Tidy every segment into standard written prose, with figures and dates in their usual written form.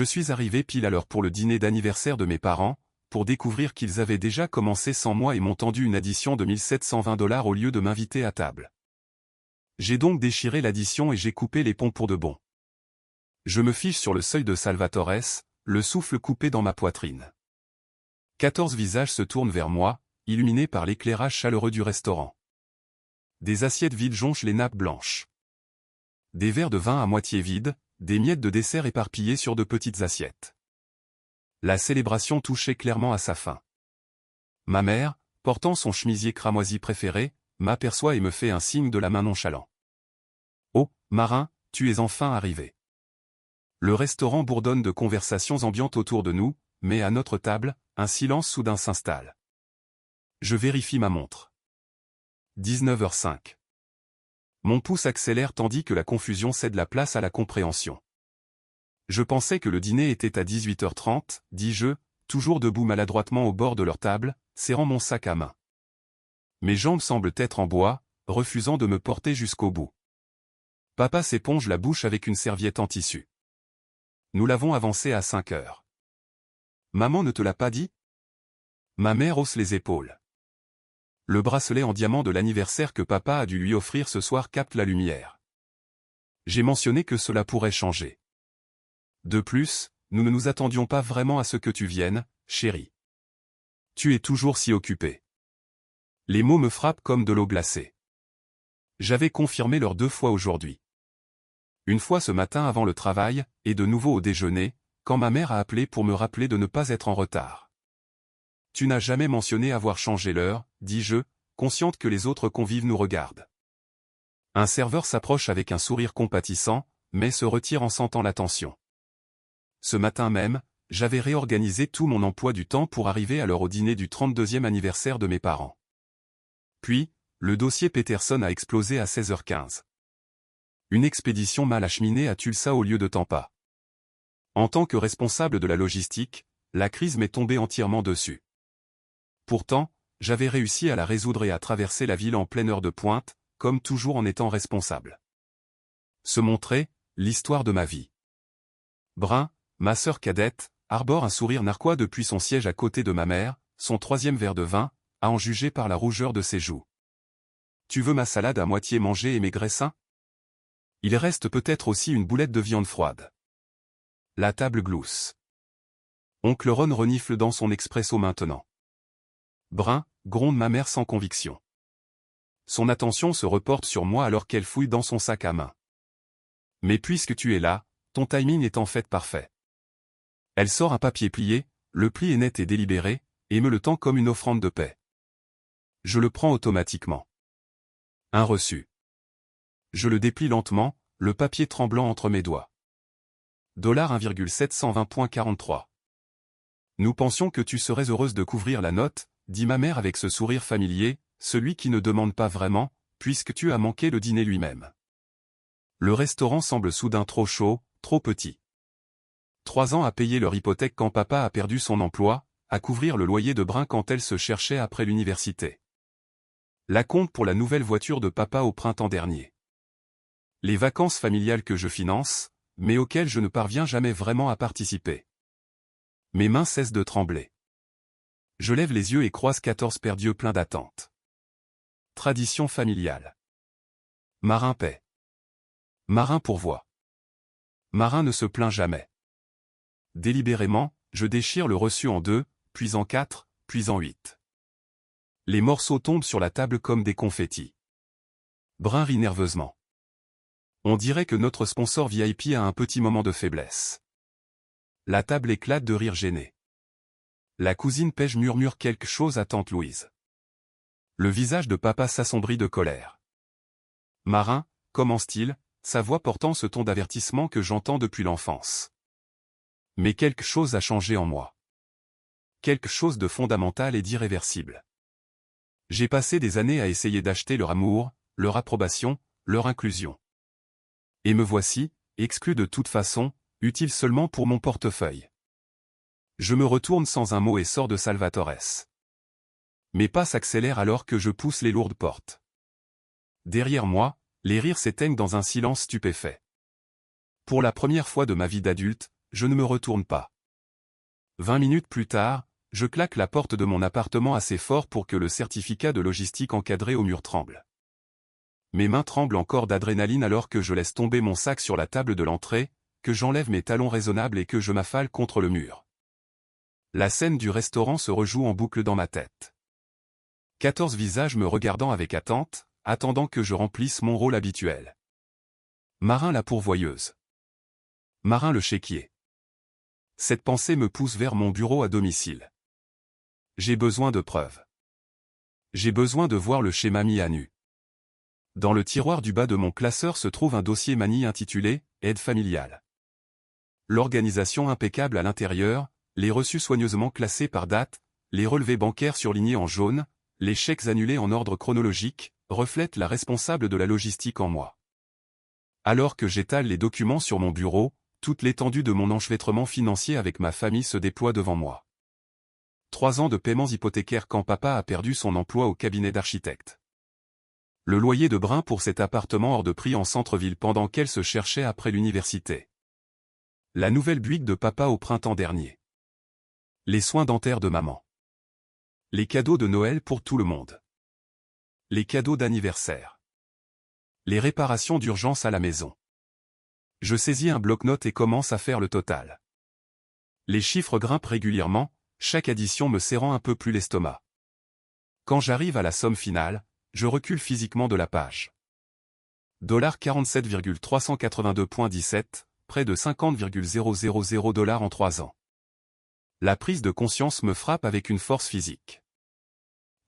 Je suis arrivé pile à l'heure pour le dîner d'anniversaire de mes parents, pour découvrir qu'ils avaient déjà commencé sans moi et m'ont tendu une addition de 1720 $ au lieu de m'inviter à table. J'ai donc déchiré l'addition et j'ai coupé les ponts pour de bon. Je me fiche sur le seuil de Salvatores, le souffle coupé dans ma poitrine. 14 visages se tournent vers moi, illuminés par l'éclairage chaleureux du restaurant. Des assiettes vides jonchent les nappes blanches. Des verres de vin à moitié vides, des miettes de dessert éparpillées sur de petites assiettes. La célébration touchait clairement à sa fin. Ma mère, portant son chemisier cramoisi préféré, m'aperçoit et me fait un signe de la main nonchalant. « Oh, Marin, tu es enfin arrivé. » Le restaurant bourdonne de conversations ambiantes autour de nous, mais à notre table, un silence soudain s'installe. Je vérifie ma montre. 19h05. Mon pouce accélère tandis que la confusion cède la place à la compréhension. Je pensais que le dîner était à 18h30, dis-je, toujours debout maladroitement au bord de leur table, serrant mon sac à main. Mes jambes semblent être en bois, refusant de me porter jusqu'au bout. Papa s'éponge la bouche avec une serviette en tissu. Nous l'avons avancé à 5 heures. Maman ne te l'a pas dit? Ma mère hausse les épaules. Le bracelet en diamant de l'anniversaire que papa a dû lui offrir ce soir capte la lumière. J'ai mentionné que cela pourrait changer. De plus, nous ne nous attendions pas vraiment à ce que tu viennes, chérie. Tu es toujours si occupée. Les mots me frappent comme de l'eau glacée. J'avais confirmé l'heure 2 fois aujourd'hui. Une fois ce matin avant le travail, et de nouveau au déjeuner, quand ma mère a appelé pour me rappeler de ne pas être en retard. Tu n'as jamais mentionné avoir changé l'heure, dis-je, consciente que les autres convives nous regardent. Un serveur s'approche avec un sourire compatissant, mais se retire en sentant la tension. Ce matin même, j'avais réorganisé tout mon emploi du temps pour arriver à l'heure au dîner du 32e anniversaire de mes parents. Puis, le dossier Peterson a explosé à 16h15. Une expédition mal acheminée à Tulsa au lieu de Tampa. En tant que responsable de la logistique, la crise m'est tombée entièrement dessus. Pourtant, j'avais réussi à la résoudre et à traverser la ville en pleine heure de pointe, comme toujours en étant responsable. Se montrer, l'histoire de ma vie. Brun, ma sœur cadette, arbore un sourire narquois depuis son siège à côté de ma mère, son 3e verre de vin, à en juger par la rougeur de ses joues. Tu veux ma salade à moitié mangée et mes graissins? Il reste peut-être aussi une boulette de viande froide. La table glousse. Oncle Ron renifle dans son expresso maintenant. Brun, gronde ma mère sans conviction. Son attention se reporte sur moi alors qu'elle fouille dans son sac à main. Mais puisque tu es là, ton timing est en fait parfait. Elle sort un papier plié, le pli est net et délibéré, et me le tend comme une offrande de paix. Je le prends automatiquement. Un reçu. Je le déplie lentement, le papier tremblant entre mes doigts. $1,720.43. Nous pensions que tu serais heureuse de couvrir la note, dit ma mère avec ce sourire familier, celui qui ne demande pas vraiment, puisque tu as manqué le dîner lui-même. Le restaurant semble soudain trop chaud, trop petit. 3 ans à payer leur hypothèque quand papa a perdu son emploi, à couvrir le loyer de Brun quand elle se cherchait après l'université. La compte pour la nouvelle voiture de papa au printemps dernier. Les vacances familiales que je finance, mais auxquelles je ne parviens jamais vraiment à participer. Mes mains cessent de trembler. Je lève les yeux et croise 14 paires d'yeux pleins d'attente. Tradition familiale. Marin paie. Marin pourvoit. Marin ne se plaint jamais. Délibérément, je déchire le reçu en 2, puis en 4, puis en 8. Les morceaux tombent sur la table comme des confettis. Brun rit nerveusement. On dirait que notre sponsor VIP a un petit moment de faiblesse. La table éclate de rire gêné. La cousine Paige murmure quelque chose à tante Louise. Le visage de papa s'assombrit de colère. Marin, commence-t-il, sa voix portant ce ton d'avertissement que j'entends depuis l'enfance. Mais quelque chose a changé en moi. Quelque chose de fondamental et d'irréversible. J'ai passé des années à essayer d'acheter leur amour, leur approbation, leur inclusion. Et me voici, exclu de toute façon, utile seulement pour mon portefeuille. Je me retourne sans un mot et sors de Salvatores. Mes pas s'accélèrent alors que je pousse les lourdes portes. Derrière moi, les rires s'éteignent dans un silence stupéfait. Pour la première fois de ma vie d'adulte, je ne me retourne pas. 20 minutes plus tard, je claque la porte de mon appartement assez fort pour que le certificat de logistique encadré au mur tremble. Mes mains tremblent encore d'adrénaline alors que je laisse tomber mon sac sur la table de l'entrée, que j'enlève mes talons raisonnables et que je m'affale contre le mur. La scène du restaurant se rejoue en boucle dans ma tête. 14 visages me regardant avec attente, attendant que je remplisse mon rôle habituel. Marin la pourvoyeuse. Marin le chéquier. Cette pensée me pousse vers mon bureau à domicile. J'ai besoin de preuves. J'ai besoin de voir le schéma mis à nu. Dans le tiroir du bas de mon classeur se trouve un dossier Manille intitulé « Aide familiale ». L'organisation impeccable à l'intérieur, les reçus soigneusement classés par date, les relevés bancaires surlignés en jaune, les chèques annulés en ordre chronologique, reflètent la responsable de la logistique en moi. Alors que j'étale les documents sur mon bureau, toute l'étendue de mon enchevêtrement financier avec ma famille se déploie devant moi. 3 ans de paiements hypothécaires quand papa a perdu son emploi au cabinet d'architecte. Le loyer de Brin pour cet appartement hors de prix en centre-ville pendant qu'elle se cherchait après l'université. La nouvelle Buick de papa au printemps dernier. Les soins dentaires de maman. Les cadeaux de Noël pour tout le monde. Les cadeaux d'anniversaire. Les réparations d'urgence à la maison. Je saisis un bloc-notes et commence à faire le total. Les chiffres grimpent régulièrement, chaque addition me serrant un peu plus l'estomac. Quand j'arrive à la somme finale, je recule physiquement de la page. $47,382.17, près de 50,000 $ en 3 ans. La prise de conscience me frappe avec une force physique.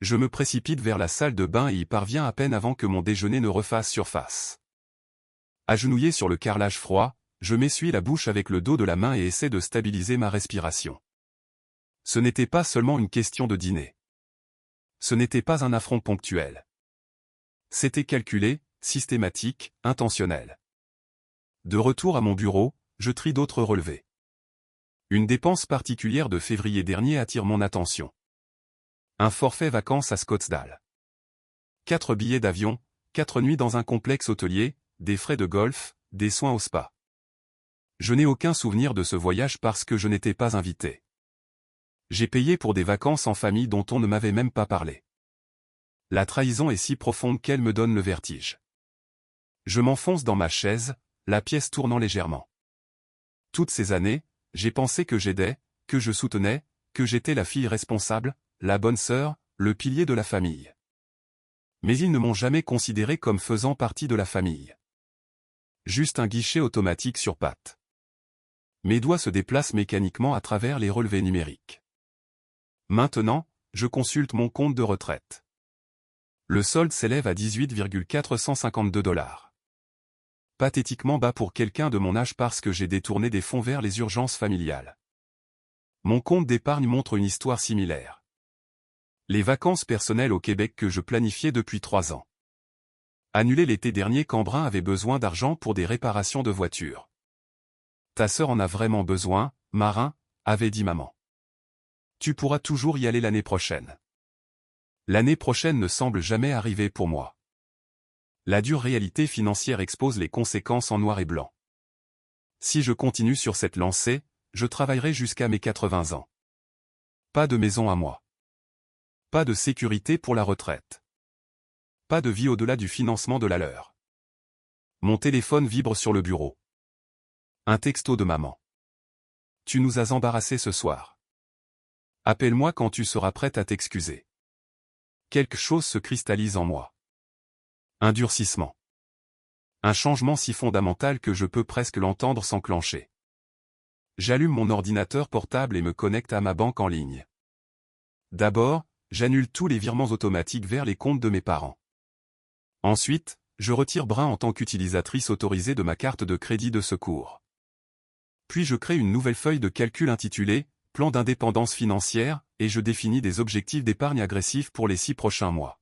Je me précipite vers la salle de bain et y parviens à peine avant que mon déjeuner ne refasse surface. Agenouillé sur le carrelage froid, je m'essuie la bouche avec le dos de la main et essaie de stabiliser ma respiration. Ce n'était pas seulement une question de dîner. Ce n'était pas un affront ponctuel. C'était calculé, systématique, intentionnel. De retour à mon bureau, je trie d'autres relevés. Une dépense particulière de février dernier attire mon attention. Un forfait vacances à Scottsdale. 4 billets d'avion, 4 nuits dans un complexe hôtelier, des frais de golf, des soins au spa. Je n'ai aucun souvenir de ce voyage parce que je n'étais pas invité. J'ai payé pour des vacances en famille dont on ne m'avait même pas parlé. La trahison est si profonde qu'elle me donne le vertige. Je m'enfonce dans ma chaise, la pièce tournant légèrement. Toutes ces années, j'ai pensé que j'aidais, que je soutenais, que j'étais la fille responsable, la bonne sœur, le pilier de la famille. Mais ils ne m'ont jamais considéré comme faisant partie de la famille. Juste un guichet automatique sur pattes. Mes doigts se déplacent mécaniquement à travers les relevés numériques. Maintenant, je consulte mon compte de retraite. Le solde s'élève à 18,452 $. Pathétiquement bas pour quelqu'un de mon âge parce que j'ai détourné des fonds vers les urgences familiales. Mon compte d'épargne montre une histoire similaire. Les vacances personnelles au Québec que je planifiais depuis 3 ans. Annulé l'été dernier quand Brin avait besoin d'argent pour des réparations de voiture. Ta sœur en a vraiment besoin, Marin, avait dit maman. Tu pourras toujours y aller l'année prochaine. L'année prochaine ne semble jamais arriver pour moi. La dure réalité financière expose les conséquences en noir et blanc. Si je continue sur cette lancée, je travaillerai jusqu'à mes 80 ans. Pas de maison à moi. Pas de sécurité pour la retraite. Pas de vie au-delà du financement de la leur. Mon téléphone vibre sur le bureau. Un texto de maman. Tu nous as embarrassés ce soir. Appelle-moi quand tu seras prête à t'excuser. Quelque chose se cristallise en moi. Un durcissement. Un changement si fondamental que je peux presque l'entendre s'enclencher. J'allume mon ordinateur portable et me connecte à ma banque en ligne. D'abord, j'annule tous les virements automatiques vers les comptes de mes parents. Ensuite, je retire Brin en tant qu'utilisatrice autorisée de ma carte de crédit de secours. Puis je crée une nouvelle feuille de calcul intitulée « Plan d'indépendance financière » et je définis des objectifs d'épargne agressifs pour les 6 prochains mois.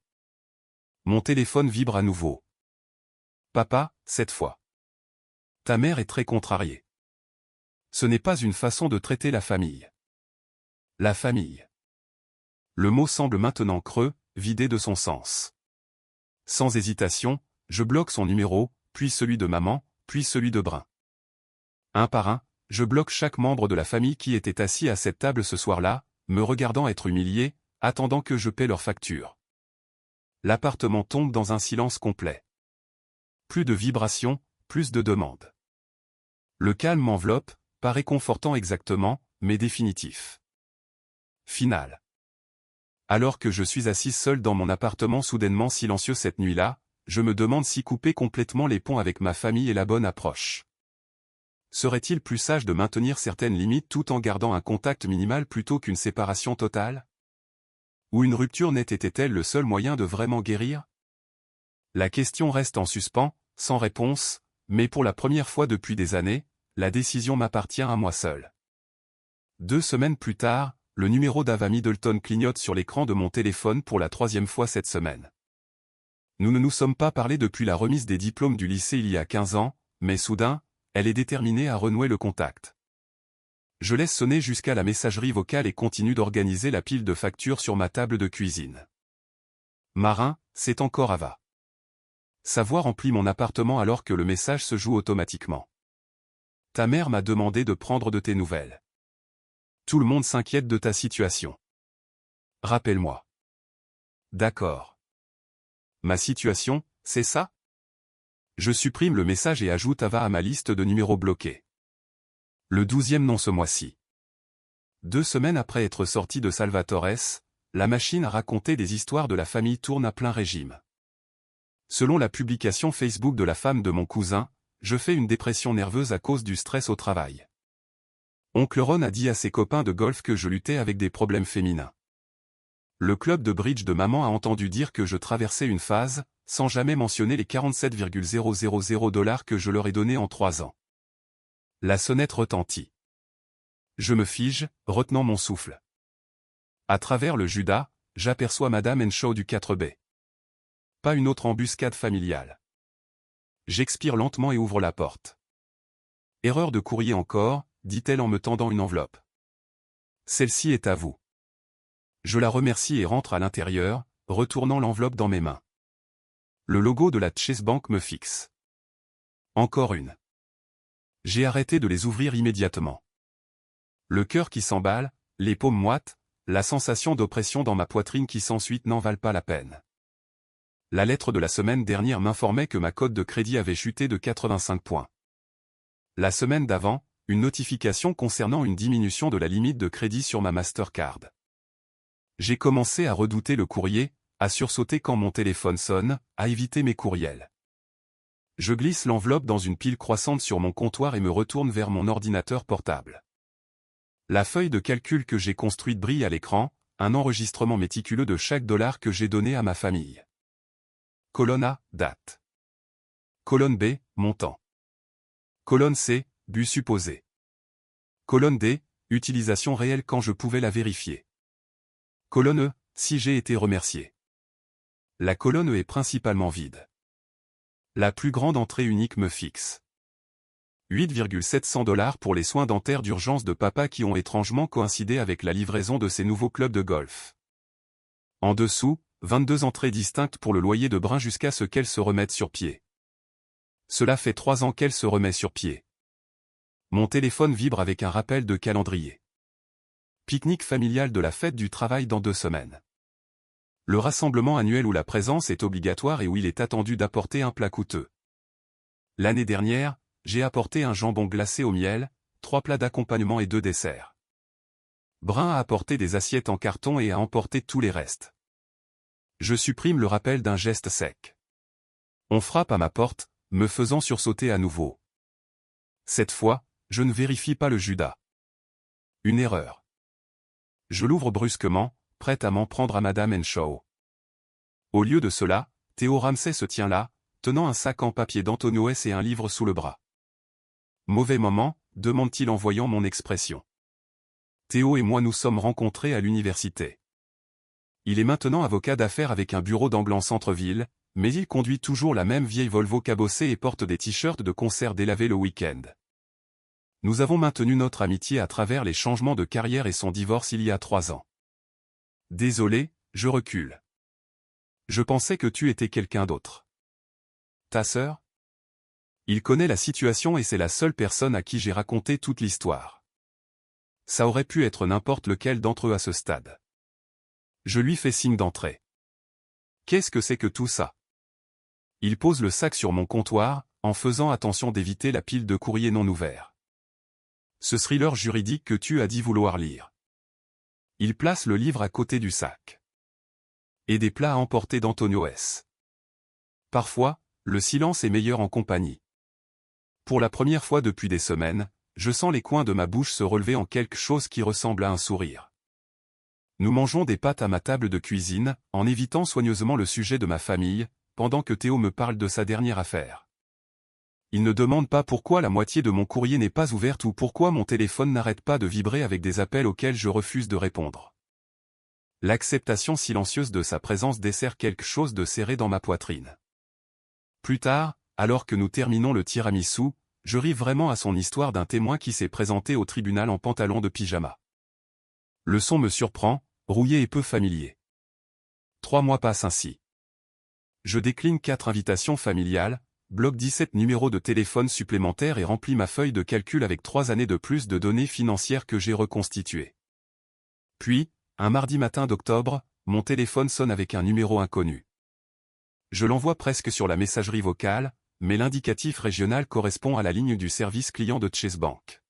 Mon téléphone vibre à nouveau. Papa, cette fois. Ta mère est très contrariée. Ce n'est pas une façon de traiter la famille. La famille. Le mot semble maintenant creux, vidé de son sens. Sans hésitation, je bloque son numéro, puis celui de maman, puis celui de Brin. Un par un, je bloque chaque membre de la famille qui était assis à cette table ce soir-là, me regardant être humilié, attendant que je paie leurs factures. L'appartement tombe dans un silence complet. Plus de vibrations, plus de demandes. Le calme m'enveloppe, pas réconfortant exactement, mais définitif. Final. Alors que je suis assis seul dans mon appartement soudainement silencieux cette nuit-là, je me demande si couper complètement les ponts avec ma famille est la bonne approche. Serait-il plus sage de maintenir certaines limites tout en gardant un contact minimal plutôt qu'une séparation totale? Ou une rupture nette était-elle le seul moyen de vraiment guérir? La question reste en suspens, sans réponse, mais pour la première fois depuis des années, la décision m'appartient à moi seul. 2 semaines plus tard, le numéro d'Ava Middleton clignote sur l'écran de mon téléphone pour la 3e fois cette semaine. Nous ne nous sommes pas parlé depuis la remise des diplômes du lycée il y a 15 ans, mais soudain, elle est déterminée à renouer le contact. Je laisse sonner jusqu'à la messagerie vocale et continue d'organiser la pile de factures sur ma table de cuisine. Marin, c'est encore Ava. Sa voix remplit mon appartement alors que le message se joue automatiquement. Ta mère m'a demandé de prendre de tes nouvelles. Tout le monde s'inquiète de ta situation. Rappelle-moi. D'accord. Ma situation, c'est ça? Je supprime le message et ajoute Ava à ma liste de numéros bloqués. Le 12e nom ce mois-ci. 2 semaines après être sorti de Salvatores, la machine à raconter des histoires de la famille tourne à plein régime. Selon la publication Facebook de la femme de mon cousin, je fais une dépression nerveuse à cause du stress au travail. Oncle Ron a dit à ses copains de golf que je luttais avec des problèmes féminins. Le club de bridge de maman a entendu dire que je traversais une phase, sans jamais mentionner les 47,000 $ que je leur ai donnés en 3 ans. La sonnette retentit. Je me fige, retenant mon souffle. À travers le Judas, j'aperçois Madame Henshaw du 4B. Pas une autre embuscade familiale. J'expire lentement et ouvre la porte. Erreur de courrier encore, dit-elle en me tendant une enveloppe. Celle-ci est à vous. Je la remercie et rentre à l'intérieur, retournant l'enveloppe dans mes mains. Le logo de la Chase Bank me fixe. Encore une. J'ai arrêté de les ouvrir immédiatement. Le cœur qui s'emballe, les paumes moites, la sensation d'oppression dans ma poitrine qui s'ensuit n'en valent pas la peine. La lettre de la semaine dernière m'informait que ma cote de crédit avait chuté de 85 points. La semaine d'avant, une notification concernant une diminution de la limite de crédit sur ma Mastercard. J'ai commencé à redouter le courrier, à sursauter quand mon téléphone sonne, à éviter mes courriels. Je glisse l'enveloppe dans une pile croissante sur mon comptoir et me retourne vers mon ordinateur portable. La feuille de calcul que j'ai construite brille à l'écran, un enregistrement méticuleux de chaque dollar que j'ai donné à ma famille. Colonne A, date. Colonne B, montant. Colonne C, but supposé. Colonne D, utilisation réelle quand je pouvais la vérifier. Colonne E, si j'ai été remercié. La colonne E est principalement vide. La plus grande entrée unique me fixe. 8,700 $ pour les soins dentaires d'urgence de papa qui ont étrangement coïncidé avec la livraison de ses nouveaux clubs de golf. En dessous, 22 entrées distinctes pour le loyer de Brun jusqu'à ce qu'elle se remette sur pied. Cela fait 3 ans qu'elle se remet sur pied. Mon téléphone vibre avec un rappel de calendrier. Pique-nique familial de la fête du travail dans 2 semaines. Le rassemblement annuel où la présence est obligatoire et où il est attendu d'apporter un plat coûteux. L'année dernière, j'ai apporté un jambon glacé au miel, 3 plats d'accompagnement et 2 desserts. Brun a apporté des assiettes en carton et a emporté tous les restes. Je supprime le rappel d'un geste sec. On frappe à ma porte, me faisant sursauter à nouveau. Cette fois, je ne vérifie pas le Judas. Une erreur. Je l'ouvre brusquement, prête à m'en prendre à Madame Henshaw. Au lieu de cela, Théo Ramsay se tient là, tenant un sac en papier d'Antonio S et un livre sous le bras. Mauvais moment, demande-t-il en voyant mon expression. Théo et moi nous sommes rencontrés à l'université. Il est maintenant avocat d'affaires avec un bureau d'angle en centre-ville, mais il conduit toujours la même vieille Volvo cabossée et porte des t-shirts de concert délavés le week-end. Nous avons maintenu notre amitié à travers les changements de carrière et son divorce il y a 3 ans. Désolé, je recule. Je pensais que tu étais quelqu'un d'autre. Ta sœur? Il connaît la situation et c'est la seule personne à qui j'ai raconté toute l'histoire. Ça aurait pu être n'importe lequel d'entre eux à ce stade. Je lui fais signe d'entrer. Qu'est-ce que c'est que tout ça? Il pose le sac sur mon comptoir, en faisant attention d'éviter la pile de courriers non ouverts. Ce thriller juridique que tu as dit vouloir lire. Il place le livre à côté du sac. Et des plats à emporter d'Antonio S. Parfois, le silence est meilleur en compagnie. Pour la première fois depuis des semaines, je sens les coins de ma bouche se relever en quelque chose qui ressemble à un sourire. Nous mangeons des pâtes à ma table de cuisine, en évitant soigneusement le sujet de ma famille, pendant que Théo me parle de sa dernière affaire. Il ne demande pas pourquoi la moitié de mon courrier n'est pas ouverte ou pourquoi mon téléphone n'arrête pas de vibrer avec des appels auxquels je refuse de répondre. L'acceptation silencieuse de sa présence dessert quelque chose de serré dans ma poitrine. Plus tard, alors que nous terminons le tiramisu, je ris vraiment à son histoire d'un témoin qui s'est présenté au tribunal en pantalon de pyjama. Le son me surprend, rouillé et peu familier. 3 mois passent ainsi. Je décline 4 invitations familiales, bloque 17 numéros de téléphone supplémentaires et remplis ma feuille de calcul avec 3 années de plus de données financières que j'ai reconstituées. Puis, un mardi matin d'octobre, mon téléphone sonne avec un numéro inconnu. Je l'envoie presque sur la messagerie vocale, mais l'indicatif régional correspond à la ligne du service client de Chase Bank.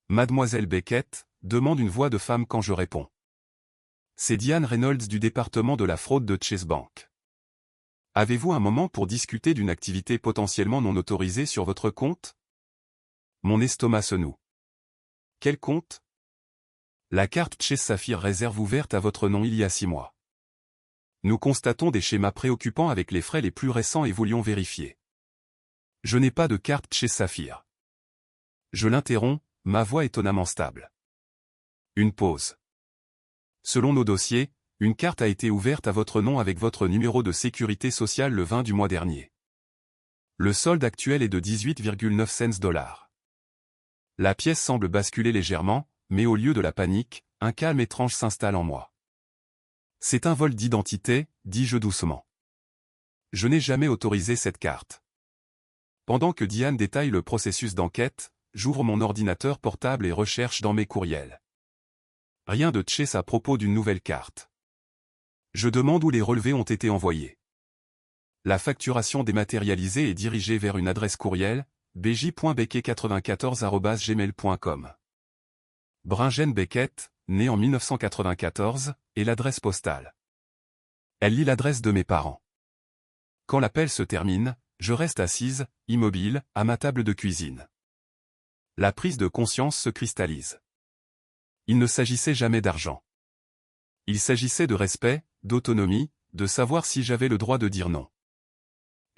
Mademoiselle Beckett, demande une voix de femme quand je réponds. C'est Diane Reynolds du département de la fraude de Chase Bank. Avez-vous un moment pour discuter d'une activité potentiellement non autorisée sur votre compte? Mon estomac se noue. Quel compte? La carte Chase Sapphire réserve ouverte à votre nom il y a 6 mois. Nous constatons des schémas préoccupants avec les frais les plus récents et voulions vérifier. Je n'ai pas de carte Chase Sapphire. Je l'interromps, ma voix étonnamment stable. Une pause. Selon nos dossiers, une carte a été ouverte à votre nom avec votre numéro de sécurité sociale le 20 du mois dernier. Le solde actuel est de 18,9 cents. La pièce semble basculer légèrement, mais au lieu de la panique, un calme étrange s'installe en moi. C'est un vol d'identité, dis-je doucement. Je n'ai jamais autorisé cette carte. Pendant que Diane détaille le processus d'enquête, j'ouvre mon ordinateur portable et recherche dans mes courriels. Rien de Chase à propos d'une nouvelle carte. Je demande où les relevés ont été envoyés. La facturation dématérialisée est dirigée vers une adresse courriel, bj.becket94@gmail.com. Bringen Beckett, né en 1994, et l'adresse postale. Elle lit l'adresse de mes parents. Quand l'appel se termine, je reste assise, immobile, à ma table de cuisine. La prise de conscience se cristallise. Il ne s'agissait jamais d'argent. Il s'agissait de respect, d'autonomie, de savoir si j'avais le droit de dire non.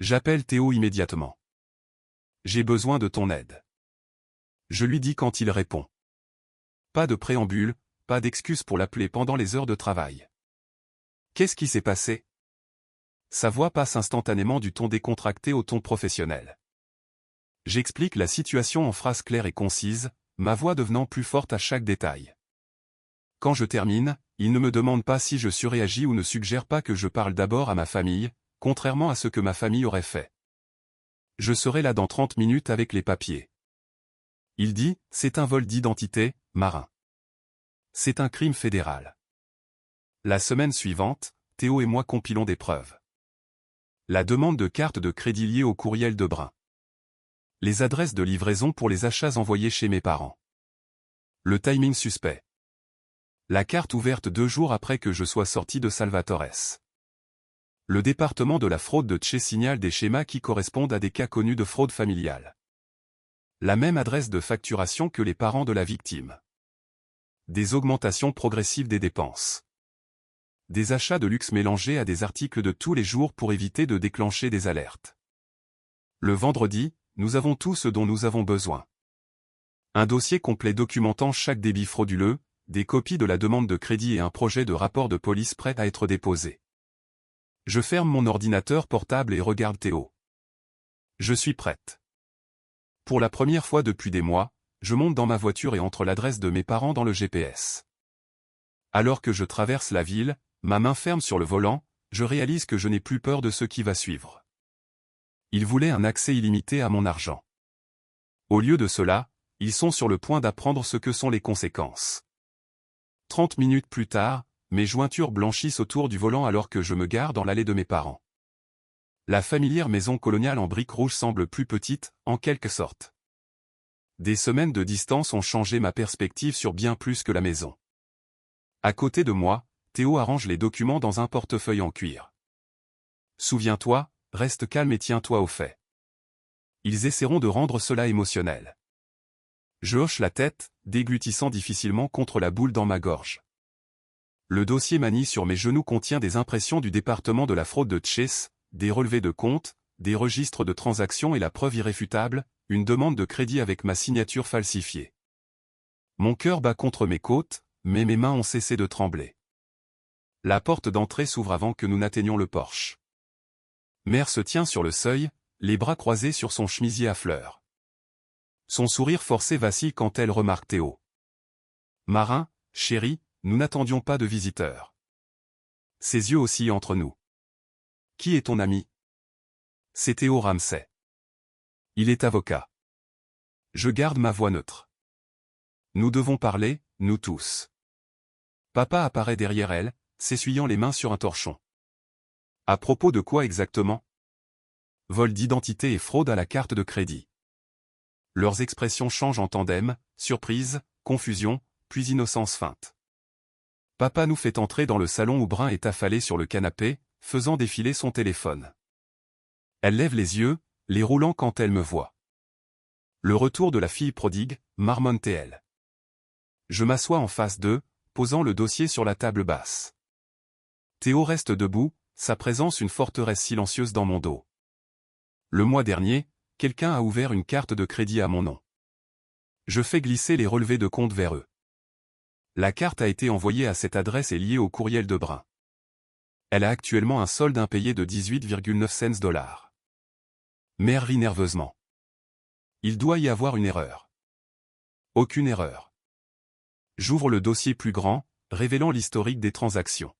J'appelle Théo immédiatement. J'ai besoin de ton aide. Je lui dis quand il répond. Pas de préambule, pas d'excuse pour l'appeler pendant les heures de travail. Qu'est-ce qui s'est passé? Sa voix passe instantanément du ton décontracté au ton professionnel. J'explique la situation en phrases claires et concises, ma voix devenant plus forte à chaque détail. Quand je termine, il ne me demande pas si je surréagis ou ne suggère pas que je parle d'abord à ma famille, contrairement à ce que ma famille aurait fait. Je serai là dans 30 minutes avec les papiers. Il dit, c'est un vol d'identité, marin. C'est un crime fédéral. La semaine suivante, Théo et moi compilons des preuves. La demande de carte de crédit liée au courriel de Brin. Les adresses de livraison pour les achats envoyés chez mes parents. Le timing suspect. La carte ouverte 2 jours après que je sois sorti de Salvatores. Le département de la fraude de Chase signale des schémas qui correspondent à des cas connus de fraude familiale. La même adresse de facturation que les parents de la victime. Des augmentations progressives des dépenses. Des achats de luxe mélangés à des articles de tous les jours pour éviter de déclencher des alertes. Le vendredi, nous avons tout ce dont nous avons besoin. Un dossier complet documentant chaque débit frauduleux, des copies de la demande de crédit et un projet de rapport de police prêt à être déposé. Je ferme mon ordinateur portable et regarde Théo. Je suis prête. Pour la première fois depuis des mois, je monte dans ma voiture et entre l'adresse de mes parents dans le GPS. Alors que je traverse la ville, ma main ferme sur le volant, je réalise que je n'ai plus peur de ce qui va suivre. Ils voulaient un accès illimité à mon argent. Au lieu de cela, ils sont sur le point d'apprendre ce que sont les conséquences. 30 minutes plus tard, mes jointures blanchissent autour du volant alors que je me gare dans l'allée de mes parents. La familière maison coloniale en briques rouges semble plus petite, en quelque sorte. Des semaines de distance ont changé ma perspective sur bien plus que la maison. À côté de moi, Théo arrange les documents dans un portefeuille en cuir. Souviens-toi, reste calme et tiens-toi au fait. Ils essaieront de rendre cela émotionnel. Je hoche la tête, déglutissant difficilement contre la boule dans ma gorge. Le dossier manie sur mes genoux contient des impressions du département de la fraude de Chase, des relevés de compte, des registres de transactions et la preuve irréfutable, une demande de crédit avec ma signature falsifiée. Mon cœur bat contre mes côtes, mais mes mains ont cessé de trembler. La porte d'entrée s'ouvre avant que nous n'atteignions le porche. Mère se tient sur le seuil, les bras croisés sur son chemisier à fleurs. Son sourire forcé vacille quand elle remarque Théo. Marin, chéri, nous n'attendions pas de visiteurs. Ses yeux oscillent entre nous. Qui est ton ami? C'est Théo Ramsay. Il est avocat. Je garde ma voix neutre. Nous devons parler, nous tous. Papa apparaît derrière elle, s'essuyant les mains sur un torchon. À propos de quoi exactement? Vol d'identité et fraude à la carte de crédit. Leurs expressions changent en tandem, surprise, confusion, puis innocence feinte. Papa nous fait entrer dans le salon où Brun est affalé sur le canapé, faisant défiler son téléphone. Elle lève les yeux, les roulant quand elle me voit. Le retour de la fille prodigue, marmonne-t-elle. Je m'assois en face d'eux, posant le dossier sur la table basse. Théo reste debout, sa présence une forteresse silencieuse dans mon dos. Le mois dernier, quelqu'un a ouvert une carte de crédit à mon nom. Je fais glisser les relevés de compte vers eux. La carte a été envoyée à cette adresse et liée au courriel de Brun. Elle a actuellement un solde impayé de 18,9 cents. Mère rit nerveusement. Il doit y avoir une erreur. Aucune erreur. J'ouvre le dossier plus grand, révélant l'historique des transactions.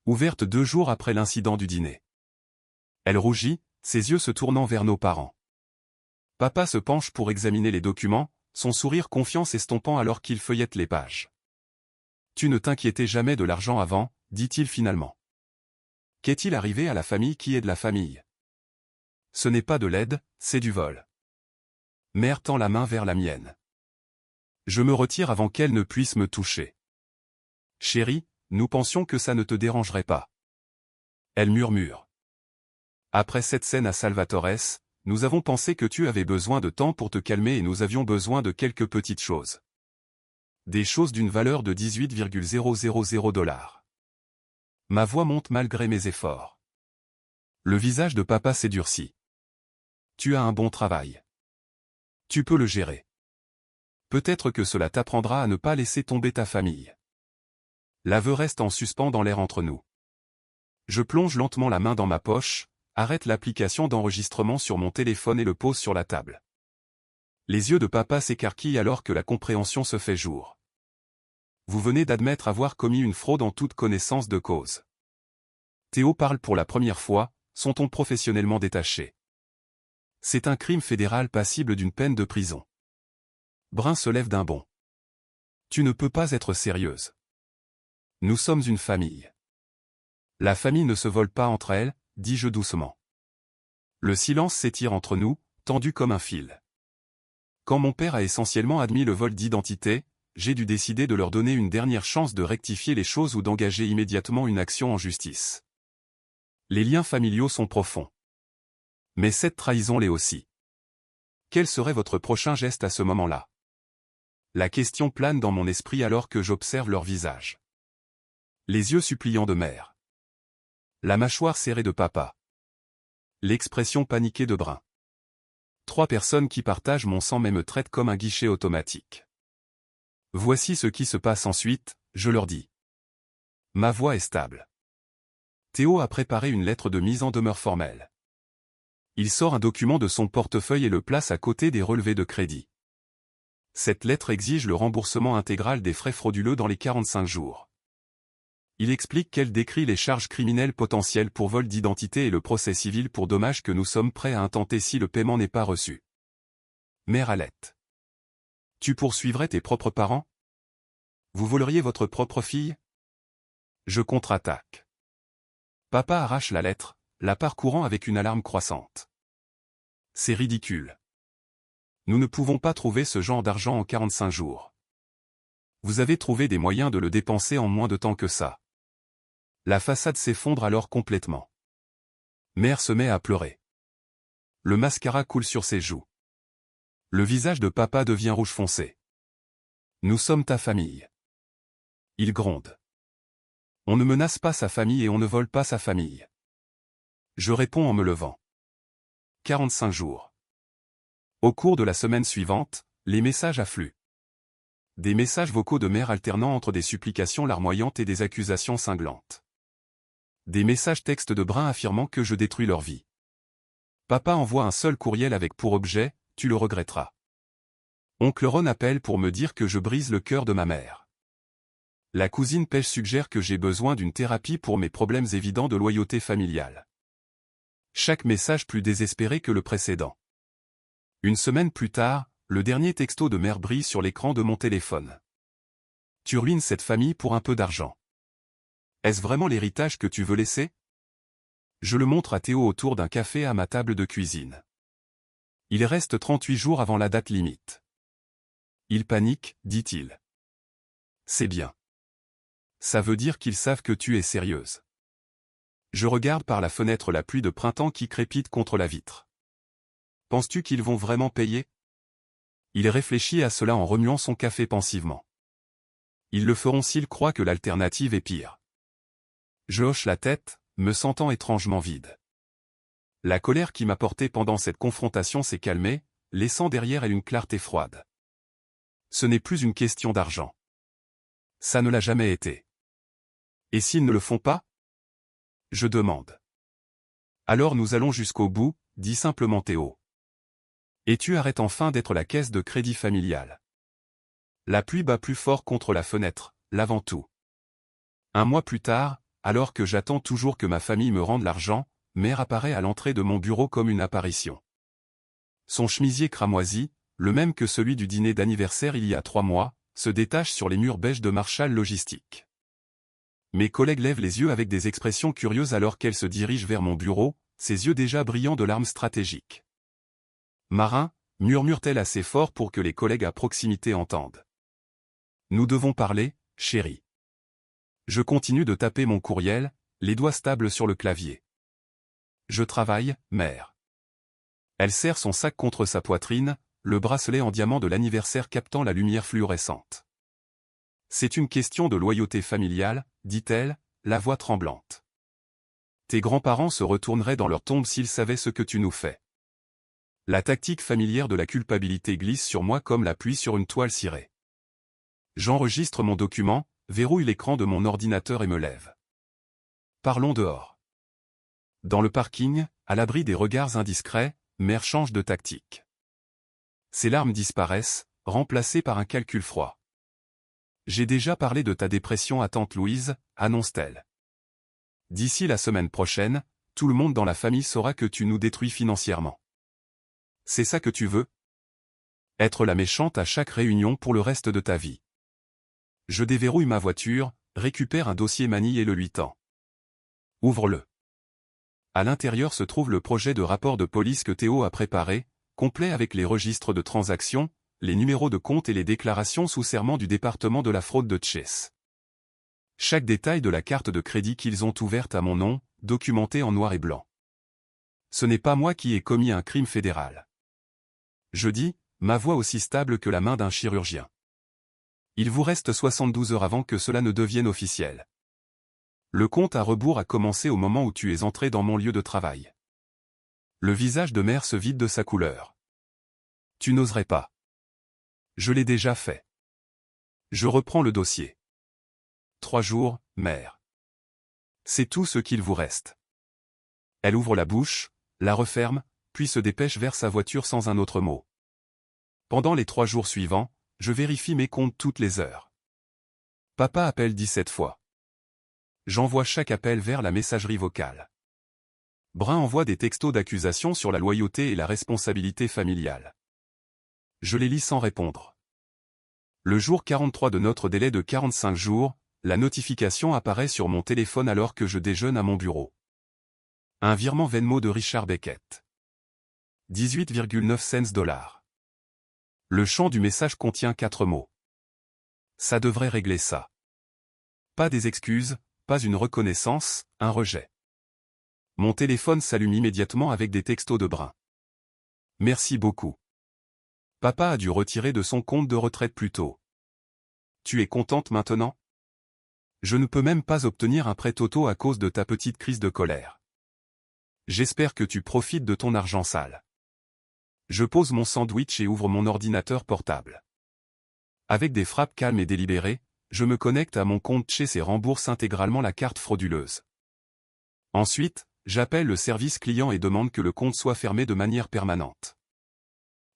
Ouverte 2 jours après l'incident du dîner. Elle rougit, ses yeux se tournant vers nos parents. Papa se penche pour examiner les documents, son sourire confiant s'estompant alors qu'il feuillette les pages. Tu ne t'inquiétais jamais de l'argent avant, dit-il finalement. Qu'est-il arrivé à la famille qui est de la famille? Ce n'est pas de l'aide, c'est du vol. Mère tend la main vers la mienne. Je me retire avant qu'elle ne puisse me toucher. Chérie, nous pensions que ça ne te dérangerait pas. Elle murmure. Après cette scène à Salvatores, nous avons pensé que tu avais besoin de temps pour te calmer et nous avions besoin de quelques petites choses. Des choses d'une valeur de 18,000 $. Ma voix monte malgré mes efforts. Le visage de papa s'édurcit. Tu as un bon travail. Tu peux le gérer. Peut-être que cela t'apprendra à ne pas laisser tomber ta famille. L'aveu reste en suspens dans l'air entre nous. Je plonge lentement la main dans ma poche, arrête l'application d'enregistrement sur mon téléphone et le pose sur la table. Les yeux de papa s'écarquillent alors que la compréhension se fait jour. Vous venez d'admettre avoir commis une fraude en toute connaissance de cause. Théo parle pour la première fois, son ton professionnellement détaché. C'est un crime fédéral passible d'une peine de prison. Brun se lève d'un bond. Tu ne peux pas être sérieuse. Nous sommes une famille. La famille ne se vole pas entre elles, dis-je doucement. Le silence s'étire entre nous, tendu comme un fil. Quand mon père a essentiellement admis le vol d'identité, j'ai dû décider de leur donner une dernière chance de rectifier les choses ou d'engager immédiatement une action en justice. Les liens familiaux sont profonds. Mais cette trahison l'est aussi. Quel serait votre prochain geste à ce moment-là? La question plane dans mon esprit alors que j'observe leur visage. Les yeux suppliants de mère. La mâchoire serrée de papa. L'expression paniquée de Brun. 3 personnes qui partagent mon sang mais me traitent comme un guichet automatique. Voici ce qui se passe ensuite, je leur dis. Ma voix est stable. Théo a préparé une lettre de mise en demeure formelle. Il sort un document de son portefeuille et le place à côté des relevés de crédit. Cette lettre exige le remboursement intégral des frais frauduleux dans les 45 jours. Il explique qu'elle décrit les charges criminelles potentielles pour vol d'identité et le procès civil pour dommages que nous sommes prêts à intenter si le paiement n'est pas reçu. Mère Alette. Tu poursuivrais tes propres parents? Vous voleriez votre propre fille? Je contre-attaque. Papa arrache la lettre, la parcourant avec une alarme croissante. C'est ridicule. Nous ne pouvons pas trouver ce genre d'argent en 45 jours. Vous avez trouvé des moyens de le dépenser en moins de temps que ça. La façade s'effondre alors complètement. Mère se met à pleurer. Le mascara coule sur ses joues. Le visage de papa devient rouge foncé. Nous sommes ta famille. Il gronde. On ne menace pas sa famille et on ne vole pas sa famille. Je réponds en me levant. 45 jours. Au cours de la semaine suivante, les messages affluent. Des messages vocaux de mère alternant entre des supplications larmoyantes et des accusations cinglantes. Des messages textes de Brun affirmant que je détruis leur vie. Papa envoie un seul courriel avec pour objet « Tu le regretteras ». Oncle Ron appelle pour me dire que je brise le cœur de ma mère. La cousine Pêche suggère que j'ai besoin d'une thérapie pour mes problèmes évidents de loyauté familiale. Chaque message plus désespéré que le précédent. Une semaine plus tard, le dernier texto de mère brille sur l'écran de mon téléphone. Tu ruines cette famille pour un peu d'argent. Est-ce vraiment l'héritage que tu veux laisser? Je le montre à Théo autour d'un café à ma table de cuisine. Il reste 38 jours avant la date limite. Il panique, dit-il. C'est bien. Ça veut dire qu'ils savent que tu es sérieuse. Je regarde par la fenêtre la pluie de printemps qui crépite contre la vitre. Penses-tu qu'ils vont vraiment payer? Il réfléchit à cela en remuant son café pensivement. Ils le feront s'ils croient que l'alternative est pire. Je hoche la tête, me sentant étrangement vide. La colère qui m'a porté pendant cette confrontation s'est calmée, laissant derrière elle une clarté froide. Ce n'est plus une question d'argent. Ça ne l'a jamais été. Et s'ils ne le font pas? Je demande. Alors nous allons jusqu'au bout, dit simplement Théo. Et tu arrêtes enfin d'être la caisse de crédit familiale. La pluie bat plus fort contre la fenêtre, lavant tout. Un mois plus tard, alors que j'attends toujours que ma famille me rende l'argent, mère apparaît à l'entrée de mon bureau comme une apparition. Son chemisier cramoisi, le même que celui du dîner d'anniversaire il y a 3 mois, se détache sur les murs beiges de Marshall Logistique. Mes collègues lèvent les yeux avec des expressions curieuses alors qu'elle se dirige vers mon bureau, ses yeux déjà brillants de larmes stratégiques. Marin, murmure-t-elle assez fort pour que les collègues à proximité entendent. Nous devons parler, chérie. Je continue de taper mon courriel, les doigts stables sur le clavier. Je travaille, mère. Elle serre son sac contre sa poitrine, le bracelet en diamant de l'anniversaire captant la lumière fluorescente. C'est une question de loyauté familiale, dit-elle, la voix tremblante. Tes grands-parents se retourneraient dans leur tombe s'ils savaient ce que tu nous fais. La tactique familière de la culpabilité glisse sur moi comme la pluie sur une toile cirée. J'enregistre mon document, verrouille l'écran de mon ordinateur et me lève. Parlons dehors. Dans le parking, à l'abri des regards indiscrets, mère change de tactique. Ses larmes disparaissent, remplacées par un calcul froid. J'ai déjà parlé de ta dépression à tante Louise, annonce-t-elle. D'ici la semaine prochaine, tout le monde dans la famille saura que tu nous détruis financièrement. C'est ça que tu veux? Être la méchante à chaque réunion pour le reste de ta vie. Je déverrouille ma voiture, récupère un dossier manille et le lui tends. Ouvre-le. À l'intérieur se trouve le projet de rapport de police que Théo a préparé, complet avec les registres de transactions, les numéros de compte et les déclarations sous serment du département de la fraude de Chess. Chaque détail de la carte de crédit qu'ils ont ouverte à mon nom, documenté en noir et blanc. Ce n'est pas moi qui ai commis un crime fédéral. Je dis, ma voix aussi stable que la main d'un chirurgien. Il vous reste 72 heures avant que cela ne devienne officiel. Le compte à rebours a commencé au moment où tu es entré dans mon lieu de travail. Le visage de mère se vide de sa couleur. Tu n'oserais pas. Je l'ai déjà fait. Je reprends le dossier. 3 jours, mère. C'est tout ce qu'il vous reste. Elle ouvre la bouche, la referme, puis se dépêche vers sa voiture sans un autre mot. Pendant les 3 jours suivants, je vérifie mes comptes toutes les heures. Papa appelle 17 fois. j'envoie chaque appel vers la messagerie vocale. Brun envoie des textos d'accusation sur la loyauté et la responsabilité familiale. Je les lis sans répondre. Le jour 43 de notre délai de 45 jours, la notification apparaît sur mon téléphone alors que je déjeune à mon bureau. Un virement Venmo de Richard Beckett. 18,9 cents. Le champ du message contient 4 mots. Ça devrait régler ça. Pas des excuses, pas une reconnaissance, un rejet. Mon téléphone s'allume immédiatement avec des textos de Brun. Merci beaucoup. Papa a dû retirer de son compte de retraite plus tôt. Tu es contente maintenant? Je ne peux même pas obtenir un prêt auto à cause de ta petite crise de colère. J'espère que tu profites de ton argent sale. Je pose mon sandwich et ouvre mon ordinateur portable. Avec des frappes calmes et délibérées, je me connecte à mon compte Chase et rembourse intégralement la carte frauduleuse. Ensuite, j'appelle le service client et demande que le compte soit fermé de manière permanente.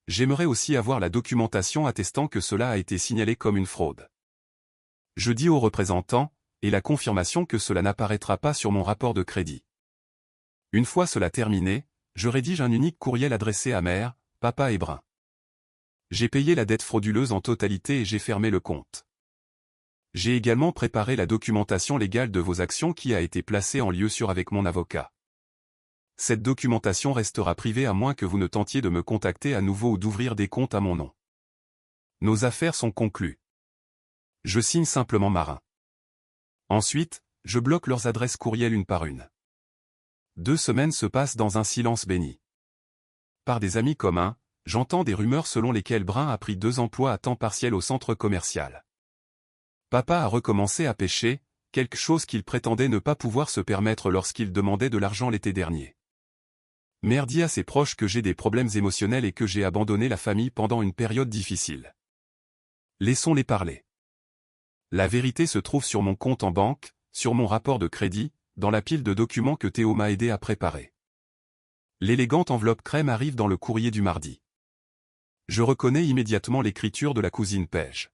J'aimerais aussi avoir la documentation attestant que cela a été signalé comme une fraude. Je dis au représentant, et la confirmation que cela n'apparaîtra pas sur mon rapport de crédit. Une fois cela terminé, je rédige un unique courriel adressé à mère, papa et Brun. J'ai payé la dette frauduleuse en totalité et j'ai fermé le compte. J'ai également préparé la documentation légale de vos actions qui a été placée en lieu sûr avec mon avocat. Cette documentation restera privée à moins que vous ne tentiez de me contacter à nouveau ou d'ouvrir des comptes à mon nom. Nos affaires sont conclues. Je signe simplement Marin. Ensuite, je bloque leurs adresses courriel une par une. 2 semaines se passent dans un silence béni. Par des amis communs, j'entends des rumeurs selon lesquelles Brun a pris 2 emplois à temps partiel au centre commercial. Papa a recommencé à pêcher, quelque chose qu'il prétendait ne pas pouvoir se permettre lorsqu'il demandait de l'argent l'été dernier. Mère dit à ses proches que j'ai des problèmes émotionnels et que j'ai abandonné la famille pendant une période difficile. Laissons-les parler. La vérité se trouve sur mon compte en banque, sur mon rapport de crédit, dans la pile de documents que Théo m'a aidé à préparer. L'élégante enveloppe crème arrive dans le courrier du mardi. Je reconnais immédiatement l'écriture de la cousine Paige.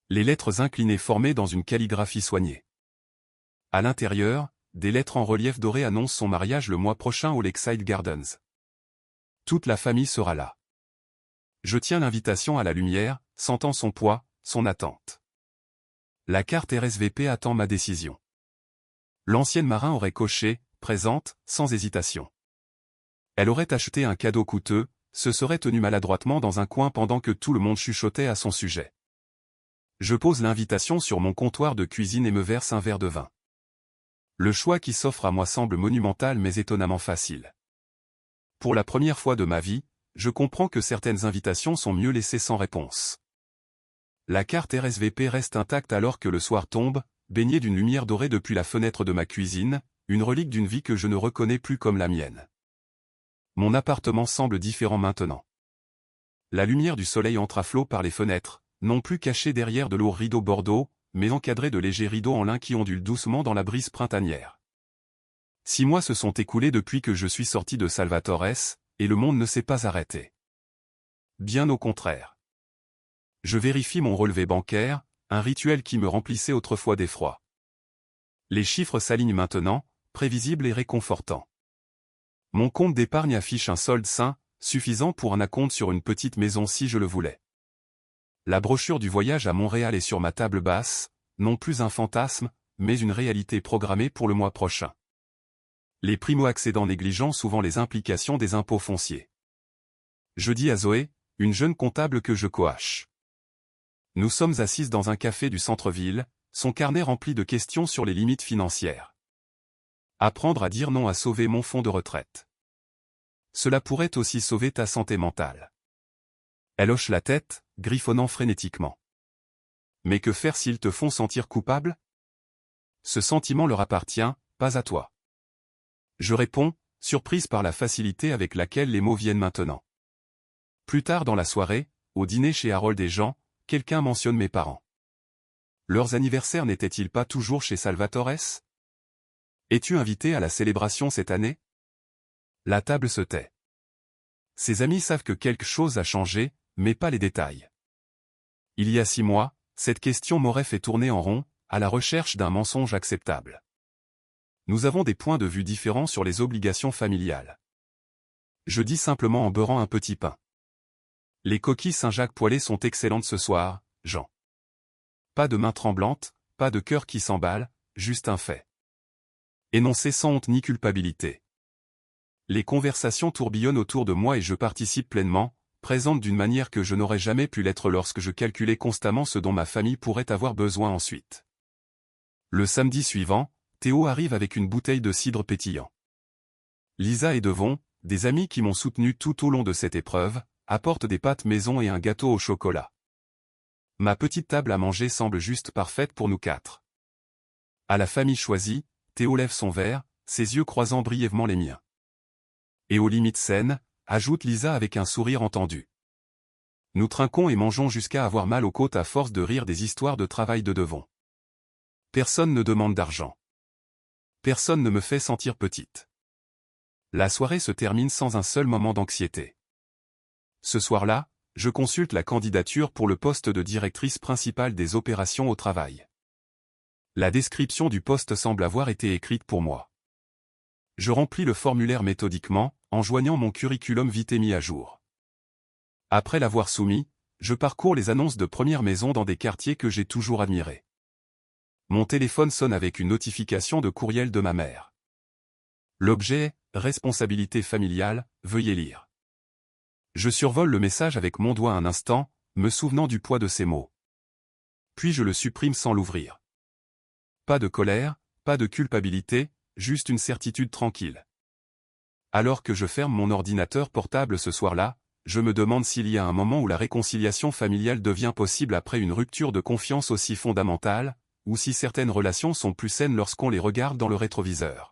Les lettres inclinées formées dans une calligraphie soignée. À l'intérieur, des lettres en relief doré annoncent son mariage le mois prochain au Lakeside Gardens. Toute la famille sera là. Je tiens l'invitation à la lumière, sentant son poids, son attente. La carte RSVP attend ma décision. L'ancienne Marin aurait coché « Présente » sans hésitation. Elle aurait acheté un cadeau coûteux, se serait tenue maladroitement dans un coin pendant que tout le monde chuchotait à son sujet. Je pose l'invitation sur mon comptoir de cuisine et me verse un verre de vin. Le choix qui s'offre à moi semble monumental mais étonnamment facile. Pour la première fois de ma vie, je comprends que certaines invitations sont mieux laissées sans réponse. La carte RSVP reste intacte alors que le soir tombe, baigné d'une lumière dorée depuis la fenêtre de ma cuisine, une relique d'une vie que je ne reconnais plus comme la mienne. Mon appartement semble différent maintenant. La lumière du soleil entre à flot par les fenêtres, non plus cachée derrière de lourds rideaux bordeaux, mais encadrés de légers rideaux en lin qui ondulent doucement dans la brise printanière. 6 mois se sont écoulés depuis que je suis sorti de Salvatores, et le monde ne s'est pas arrêté. Bien au contraire. Je vérifie mon relevé bancaire, un rituel qui me remplissait autrefois d'effroi. Les chiffres s'alignent maintenant, prévisibles et réconfortants. Mon compte d'épargne affiche un solde sain, suffisant pour un acompte sur une petite maison si je le voulais. La brochure du voyage à Montréal est sur ma table basse, non plus un fantasme, mais une réalité programmée pour le mois prochain. Les primo-accédants négligeant souvent les implications des impôts fonciers. Je dis à Zoé, une jeune comptable que je coache. Nous sommes assises dans un café du centre-ville, son carnet rempli de questions sur les limites financières. Apprendre à dire non à sauver mon fonds de retraite. Cela pourrait aussi sauver ta santé mentale. Elle hoche la tête, griffonnant frénétiquement. Mais que faire s'ils te font sentir coupable? Ce sentiment leur appartient, pas à toi. Je réponds, surprise par la facilité avec laquelle les mots viennent maintenant. Plus tard dans la soirée, au dîner chez Harold et Jean, quelqu'un mentionne mes parents. Leurs anniversaires n'étaient-ils pas toujours chez Salvatores? Es-tu invité à la célébration cette année? La table se tait. Ses amis savent que quelque chose a changé, mais pas les détails. Il y a 6 mois, cette question m'aurait fait tourner en rond, à la recherche d'un mensonge acceptable. Nous avons des points de vue différents sur les obligations familiales. Je dis simplement en beurrant un petit pain. Les coquilles Saint-Jacques poêlées sont excellentes ce soir, Jean. Pas de main tremblante, pas de cœur qui s'emballe, juste un fait. Énoncé sans honte ni culpabilité. Les conversations tourbillonnent autour de moi et je participe pleinement, présente d'une manière que je n'aurais jamais pu l'être lorsque je calculais constamment ce dont ma famille pourrait avoir besoin ensuite. Le samedi suivant, Théo arrive avec une bouteille de cidre pétillant. Lisa et Devon, des amis qui m'ont soutenu tout au long de cette épreuve, apportent des pâtes maison et un gâteau au chocolat. Ma petite table à manger semble juste parfaite pour nous quatre. À la famille choisie, Théo lève son verre, ses yeux croisant brièvement les miens. Et aux limites saines, ajoute Lisa avec un sourire entendu. Nous trinquons et mangeons jusqu'à avoir mal aux côtes à force de rire des histoires de travail de Devon. Personne ne demande d'argent. Personne ne me fait sentir petite. La soirée se termine sans un seul moment d'anxiété. Ce soir-là, je consulte la candidature pour le poste de directrice principale des opérations au travail. La description du poste semble avoir été écrite pour moi. Je remplis le formulaire méthodiquement, en joignant mon curriculum vitae mis à jour. Après l'avoir soumis, je parcours les annonces de première maison dans des quartiers que j'ai toujours admirés. Mon téléphone sonne avec une notification de courriel de ma mère. L'objet, responsabilité familiale, veuillez lire. Je survole le message avec mon doigt un instant, me souvenant du poids de ces mots. Puis je le supprime sans l'ouvrir. Pas de colère, pas de culpabilité, juste une certitude tranquille. Alors que je ferme mon ordinateur portable ce soir-là, je me demande s'il y a un moment où la réconciliation familiale devient possible après une rupture de confiance aussi fondamentale, ou si certaines relations sont plus saines lorsqu'on les regarde dans le rétroviseur.